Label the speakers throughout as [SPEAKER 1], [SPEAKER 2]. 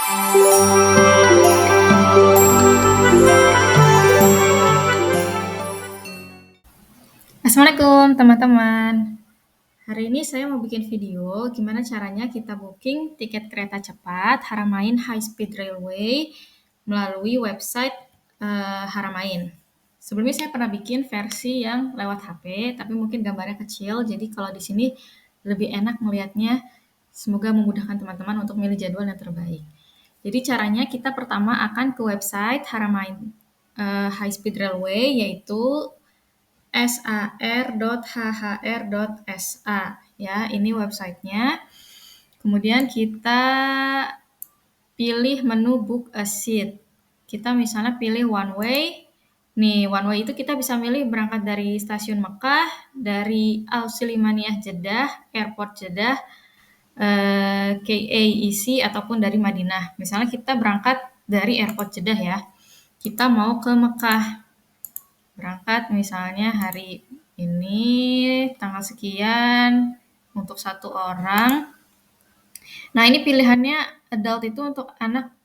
[SPEAKER 1] Assalamualaikum teman-teman. Hari ini saya mau bikin video gimana caranya kita booking tiket kereta cepat Haramain High Speed Railway melalui website Haramain. Sebelumnya saya pernah bikin versi yang lewat HP, tapi mungkin gambarnya kecil, jadi kalau di sini lebih enak melihatnya. Semoga memudahkan teman-teman untuk milih jadwal yang terbaik. Jadi caranya kita pertama akan ke website Haramain High Speed Railway, yaitu sar.hr.sa ya, ini websitenya. Kemudian kita pilih menu book a seat. Kita misalnya pilih one way. Nih, one way itu kita bisa milih berangkat dari stasiun Mekah, dari Al Suleimaniyah Jeddah, Airport Jeddah, KAEC ataupun dari Madinah. Misalnya kita berangkat dari Airport Jeddah ya. Kita mau ke Mekah. Berangkat misalnya hari ini tanggal sekian untuk satu orang. Nah, ini pilihannya adult itu untuk anak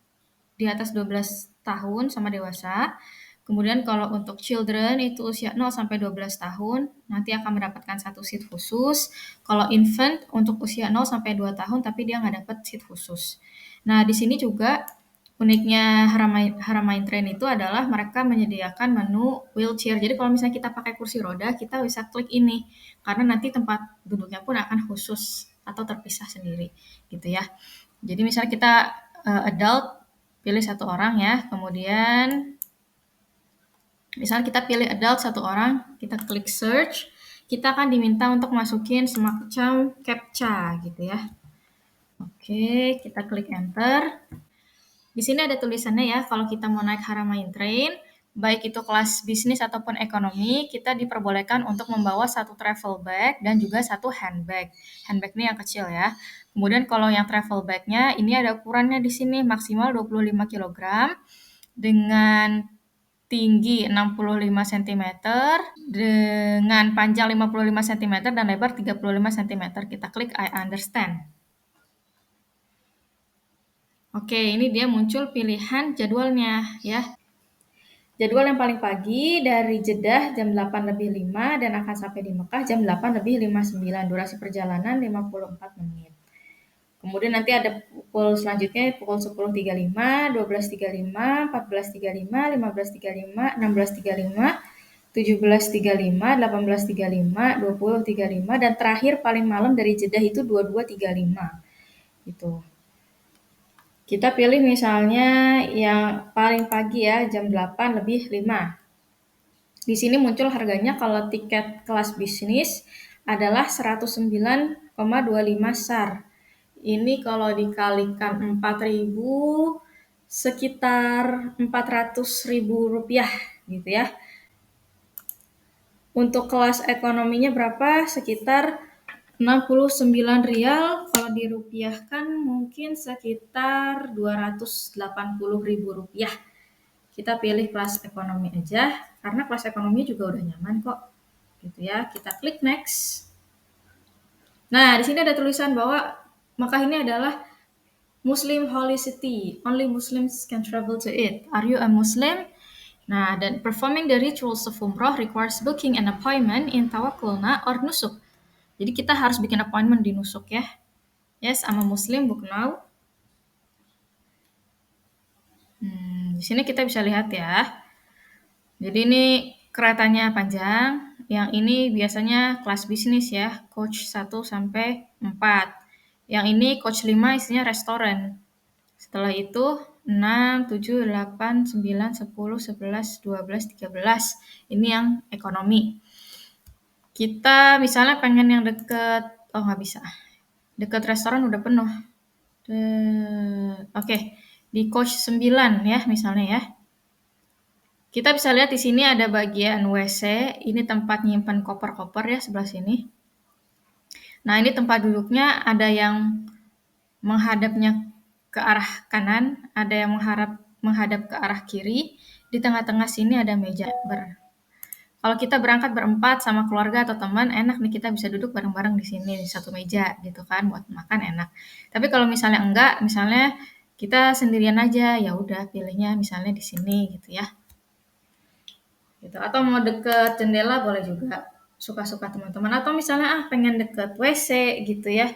[SPEAKER 1] di atas 12 tahun sama dewasa. Kemudian kalau untuk children itu usia 0 sampai 12 tahun, nanti akan mendapatkan satu seat khusus. Kalau infant untuk usia 0 sampai 2 tahun, tapi dia nggak dapat seat khusus. Nah, di sini juga uniknya Haramain Train itu adalah mereka menyediakan menu wheelchair. Jadi kalau misalnya kita pakai kursi roda, kita bisa klik ini. Karena nanti tempat duduknya pun akan khusus atau terpisah sendiri gitu ya. Jadi misalnya kita adult, pilih satu orang ya, kemudian misalnya kita pilih adult satu orang, kita klik search, kita akan diminta untuk masukin semacam CAPTCHA gitu ya. Oke, kita klik enter. Di sini ada tulisannya ya, kalau kita mau naik Haramain Train, baik itu kelas bisnis ataupun ekonomi, kita diperbolehkan untuk membawa satu travel bag dan juga satu handbag. Handbag ini yang kecil ya. Kemudian kalau yang travel bag-nya, ini ada ukurannya di sini, maksimal 25 kg dengan tinggi 65 cm, dengan panjang 55 cm dan lebar 35 cm. Kita klik I understand. Oke, ini dia muncul pilihan jadwalnya ya. Jadwal yang paling pagi dari Jeddah jam 8:05 dan akan sampai di Mekah jam 8:59. Durasi perjalanan 54 menit. Kemudian nanti ada pukul selanjutnya pukul 10.35, 12.35, 14.35, 15.35, 16.35, 17.35, 18.35, 20.35 dan terakhir paling malam dari Jeddah itu 22.35. Gitu. Kita pilih misalnya yang paling pagi ya, jam 8:05. Di sini muncul harganya kalau tiket kelas bisnis adalah 109,25 SAR. Ini kalau dikalikan 4.000 sekitar 400.000 rupiah gitu ya. Untuk kelas ekonominya berapa? Sekitar 69 rial, kalau dirupiahkan mungkin sekitar 280.000 rupiah. Kita pilih kelas ekonomi aja, karena kelas ekonomi juga udah nyaman kok. Gitu ya, kita klik next. Nah, di sini ada tulisan bahwa Makkah ini adalah Muslim Holy City, only Muslims can travel to it. Are you a Muslim? Nah, dan performing the rituals of Umrah requires booking an appointment in Tawakulna or Nusuk. Jadi kita harus bikin appointment di Nusuk ya. Yes, I'm a Muslim, book now. Di sini kita bisa lihat ya. Jadi ini keretanya panjang, yang ini biasanya kelas bisnis ya, coach 1 sampai 4. Yang ini coach 5 isinya restoran. Setelah itu 6, 7, 8, 9, 10, 11, 12, 13. Ini yang ekonomi. Kita misalnya pengen yang deket, oh nggak bisa. Deket restoran udah penuh. Oke, di coach 9 ya misalnya ya. Kita bisa lihat di sini ada bagian WC, ini tempat nyimpan koper-koper ya sebelah sini. Nah, ini tempat duduknya ada yang menghadapnya ke arah kanan, ada yang menghadap ke arah kiri. Di tengah-tengah sini ada meja kalau kita berangkat berempat sama keluarga atau teman, enak nih kita bisa duduk bareng-bareng di sini di satu meja gitu kan, buat makan enak. Tapi kalau misalnya enggak, misalnya kita sendirian aja, ya udah pilihnya misalnya di sini gitu ya. Gitu. Atau mau deket jendela boleh juga, suka-suka teman-teman. Atau misalnya pengen deket WC gitu ya,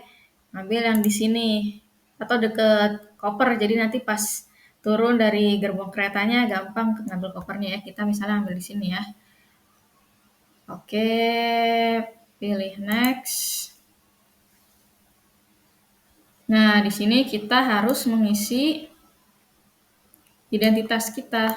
[SPEAKER 1] ambil yang di sini. Atau deket koper, jadi nanti pas turun dari gerbong keretanya gampang ngambil kopernya ya. Kita misalnya ambil di sini ya. Oke, pilih next. Nah, di sini kita harus mengisi identitas kita.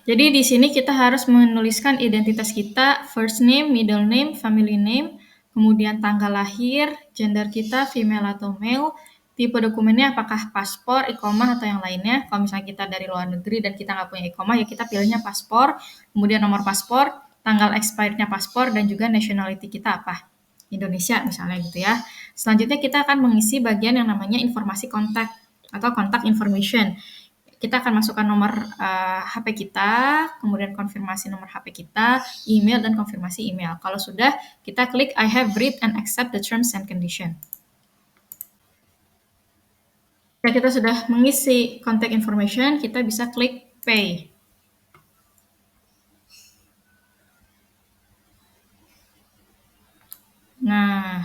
[SPEAKER 1] Jadi di sini kita harus menuliskan identitas kita, first name, middle name, family name, kemudian tanggal lahir, gender kita female atau male, tipe dokumennya apakah paspor, iqomah atau yang lainnya. Kalau misalnya kita dari luar negeri dan kita nggak punya iqomah, ya kita pilihnya paspor, kemudian nomor paspor, tanggal expirednya paspor, dan juga nationality kita apa. Indonesia misalnya gitu ya. Selanjutnya kita akan mengisi bagian yang namanya informasi kontak atau contact information. Kita akan masukkan nomor HP kita, kemudian konfirmasi nomor HP kita, email, dan konfirmasi email. Kalau sudah, kita klik I have read and accept the terms and condition. Jika kita sudah mengisi contact information, kita bisa klik pay. Nah,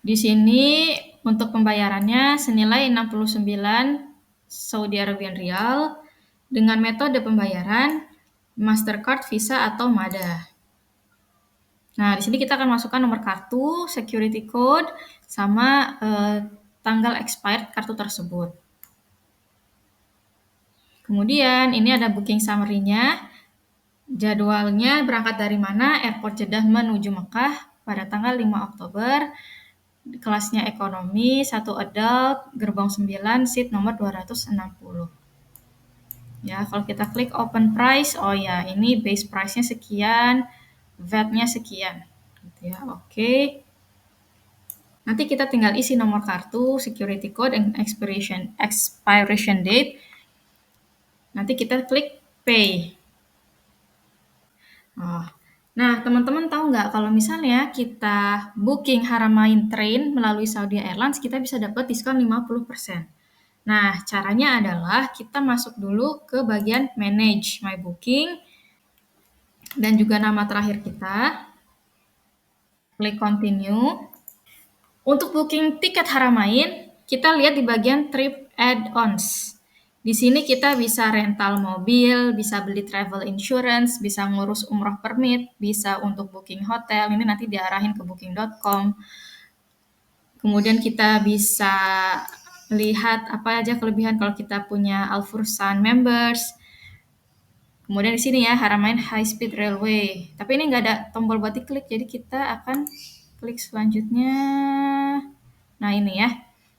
[SPEAKER 1] di sini untuk pembayarannya senilai 69 Saudi Arabian Rial dengan metode pembayaran Mastercard, Visa, atau MADA. Nah, di sini kita akan masukkan nomor kartu, security code, sama tanggal expired kartu tersebut. Kemudian ini ada booking summary-nya. Jadwalnya berangkat dari mana? Airport Jeddah menuju Mekah pada tanggal 5 Oktober. Kelasnya ekonomi, 1 adult, gerbong 9, seat nomor 260. Ya, kalau kita klik open price, oh ya, ini base price-nya sekian, VAT-nya sekian. Gitu ya, oke. Nanti kita tinggal isi nomor kartu, security code, and expiration date. Nanti kita klik pay. Nah, teman-teman tahu nggak kalau misalnya kita booking Haramain train melalui Saudi Airlines, kita bisa dapat diskon 50%. Nah, caranya adalah kita masuk dulu ke bagian manage my booking dan juga nama terakhir kita. Klik continue. Untuk booking tiket Haramain, kita lihat di bagian trip add-ons. Di sini kita bisa rental mobil, bisa beli travel insurance, bisa ngurus umroh permit, bisa untuk booking hotel, ini nanti diarahin ke booking.com. Kemudian kita bisa lihat apa aja kelebihan kalau kita punya Al Fursan members. Kemudian di sini ya, Haramain High Speed Railway. Tapi ini nggak ada tombol buat diklik, jadi kita akan klik selanjutnya. Nah ini ya,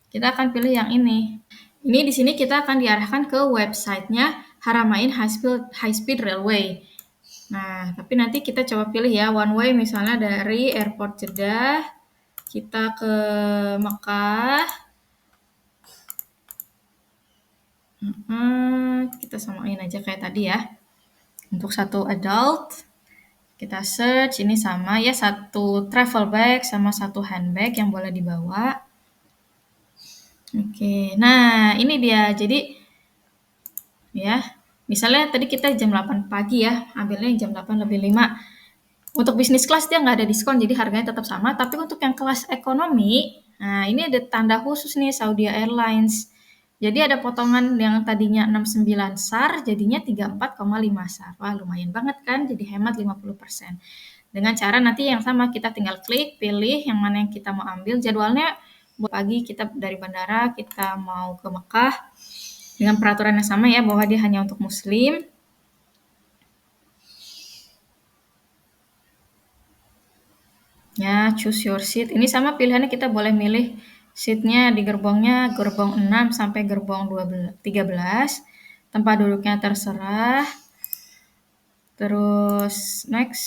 [SPEAKER 1] kita akan pilih yang ini. Ini di sini kita akan diarahkan ke websitenya Haramain High Speed Railway. Nah, tapi nanti kita coba pilih ya one way misalnya dari Airport Jeddah kita ke Mekah. Kita samain aja kayak tadi ya. Untuk satu adult, kita search ini sama ya, satu travel bag sama satu handbag yang boleh dibawa. Oke, nah ini dia. Jadi ya, misalnya tadi kita jam 8 pagi ya, ambilnya jam 8 lebih 5. Untuk bisnis kelas dia nggak ada diskon, jadi harganya tetap sama. Tapi untuk yang kelas ekonomi, nah ini ada tanda khusus nih Saudi Airlines. Jadi ada potongan yang tadinya 69 SAR, jadinya 34,5 SAR. Wah lumayan banget kan, jadi hemat 50%. Dengan cara nanti yang sama, kita tinggal klik, pilih yang mana yang kita mau ambil. Jadwalnya buat pagi kita dari bandara, kita mau ke Mekah. Dengan peraturan yang sama ya, bahwa dia hanya untuk muslim. Ya, choose your seat. Ini sama pilihannya, kita boleh milih seatnya di gerbongnya, gerbong 6 sampai gerbong 13. Tempat duduknya terserah. Terus next.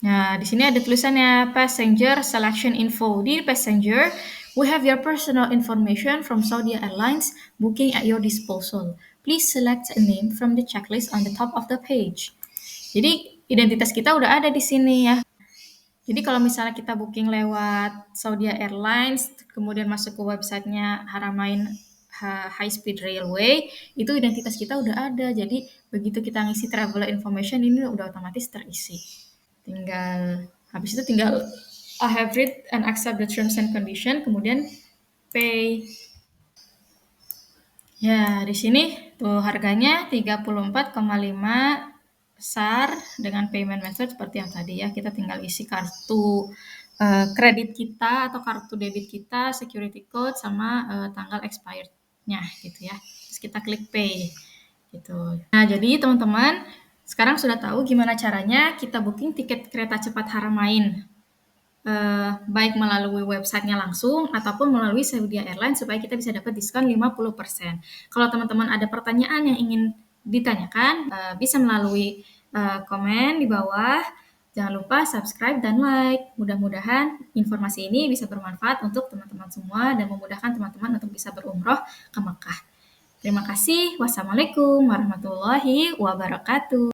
[SPEAKER 1] Nah, di sini ada tulisannya passenger selection info. Di passenger, we have your personal information from Saudi Airlines booking at your disposal. Please select a name from the checklist on the top of the page. Jadi identitas kita udah ada di sini ya. Jadi kalau misalnya kita booking lewat Saudi Airlines, kemudian masuk ke websitenya Haramain High Speed Railway, itu identitas kita udah ada. Jadi begitu kita ngisi traveler information ini udah otomatis terisi. Tinggal habis itu tinggal I have read and accept the terms and condition, kemudian pay. Ya, di sini tuh harganya 34,5 SAR dengan payment method seperti yang tadi ya. Kita tinggal isi kartu kredit kita atau kartu debit kita, security code sama tanggal expired-nya gitu ya. Terus kita klik pay gitu. Nah, jadi teman-teman sekarang sudah tahu gimana caranya kita booking tiket kereta cepat Haramain. Baik melalui websitenya langsung ataupun melalui Saudi Airlines supaya kita bisa dapat diskon 50%. Kalau teman-teman ada pertanyaan yang ingin ditanyakan, bisa melalui komen di bawah. Jangan lupa subscribe dan like. Mudah-mudahan informasi ini bisa bermanfaat untuk teman-teman semua dan memudahkan teman-teman untuk bisa berumroh ke Mekah. Terima kasih. Wassalamualaikum warahmatullahi wabarakatuh.